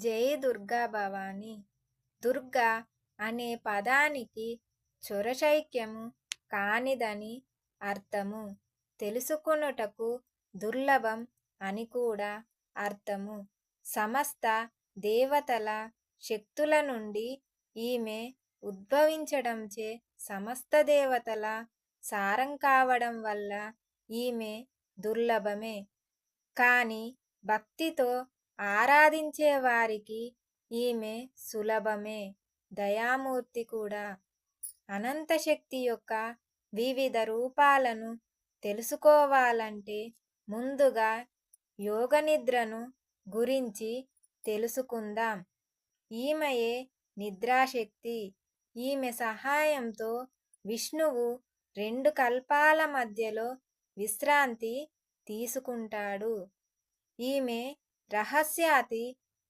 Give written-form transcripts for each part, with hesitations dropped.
జై దుర్గా భవాని. దుర్గా అనే పదానికి చొరచైక్యము కానిదని అర్థము. తెలుసుకొనుటకు దుర్లభం అని కూడా అర్థము. సమస్త దేవతల శక్తుల నుండి ఈమె ఉద్భవించడంచే సమస్త దేవతల సారం కావడం వల్ల ఈమె దుర్లభమే. కానీ భక్తితో ఆరాధించే వారికి ఈమె సులభమే. దయామూర్తి కూడా. అనంతశక్తి యొక్క వివిధ రూపాలను తెలుసుకోవాలంటే ముందుగా యోగనిద్రను గురించి తెలుసుకుందాం. ఈమెయే నిద్రాశక్తి. ఈమె సహాయంతో విష్ణువు 2 కల్పాల మధ్యలో విశ్రాంతి తీసుకుంటాడు. ఈమె రహస్యాతి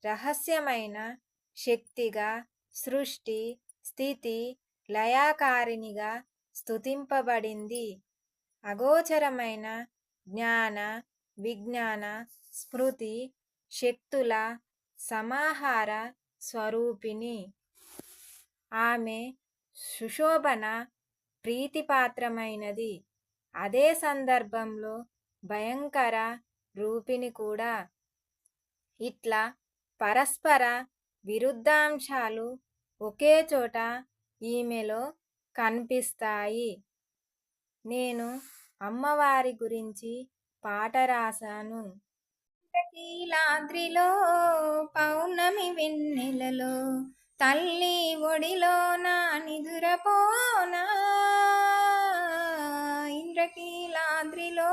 రహస్యమైన శక్తిగా, సృష్టి స్థితి లయాకారిణిగా స్తుతింపబడింది. అగోచరమైన జ్ఞాన విజ్ఞాన స్మృతి శక్తుల సమాహార స్వరూపిణి. ఆమె సుశోభన ప్రీతిపాత్రమైనది. అదే సందర్భంలో భయంకర రూపిణి కూడా. ఇట్లా పరస్పర విరుద్ధాంశాలు ఒకే చోట ఈమెలో కనిపిస్తాయి. నేను అమ్మవారి గురించి పాట రాశాను. ఇంద్రకీలాద్రిలో పౌర్ణమి వెన్నెలలో తల్లి ఒడిలో నా నిదురపోనా. ఇంద్రకీలాద్రిలో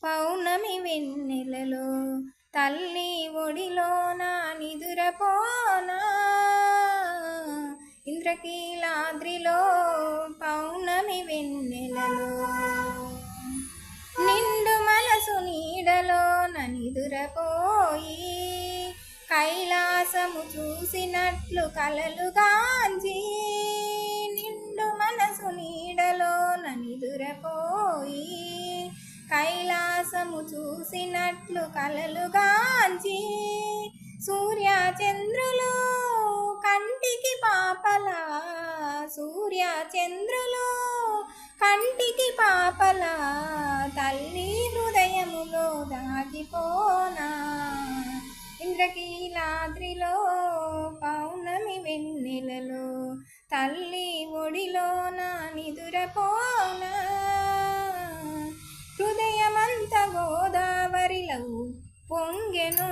పౌర్ణమి వెన్నెలలో తల్లి ఒడిలో నా నిదురపోనా. ఇంద్రకీలాద్రిలో పౌర్ణమి వెన్నెలలో నిండు మనసు నీడలో నిదురపోయి కైలాసము చూసినట్లు కలలుగాంచి. నిండు మనసు నీడలో నిదురపోయి కైలాసము చూసినట్లు కలలుగాంచి. సూర్య చంద్రులు కంటికి పాపలా, సూర్య చంద్రులు కంటికి పాపలా తల్లి హృదయములో దాగిపోనా. ఇంద్రకీలాద్రిలో పౌర్ణమి వెన్నెలలో తల్లి ఒడిలో నా నిదురపోనా. హృదయమంత గోదావరిలో పొంగెను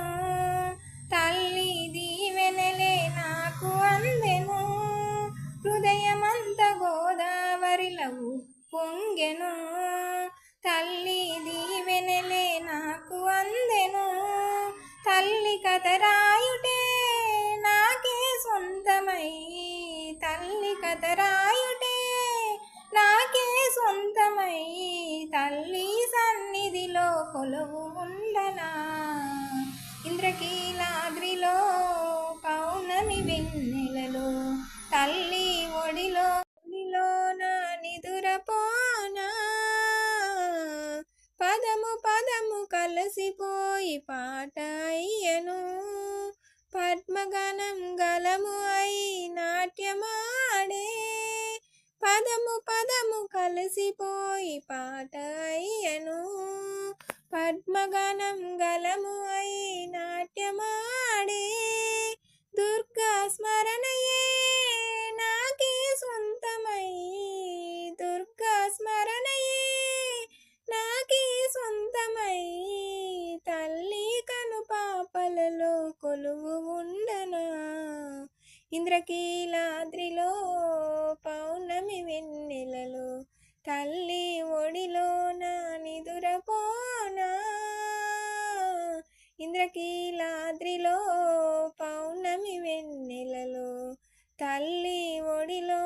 తల్లి దీవెనలే నాకు అందెను. హృదయమంత గోదావరిలో పొంగెను తల్లి దీవెనలే నాకు అందెను. తల్లి కథ రాయుటే నాకే సొంతమై, తల్లి కథ రాయుటే నాకే సొంతమై తల్లి సన్నిధిలో కొలువు ఉండనా. ఇంద్రకీలాద్రిలో పౌర్ణమి వెన్నెలలో తల్లి ఒడిలో నా నిదురపోనా. పదము పదము కలిసిపోయి పాట అయ్యను, పద్మగణం గలము అయి నాట్యమాడే. పదము పదము కలిసిపోయి పాట అయ్యను, పద్మగణం గలము అయి నాట్యమాడే. దుర్గా స్మరణయే నాకే సొంతమై, దుర్గా స్మరణయే నాకే సొంతమై తల్లి కను పాపలలో కొలువు ఉండనా. ఇంద్రకీలాద్రిలో పౌర్ణమి వెన్నెలలో తల్లి ఒడిలో నా నిదురపోనా. ఇంద్రకీలాద్రిలో పౌర్ణమి వెన్నెలలో తల్లి ఒడిలో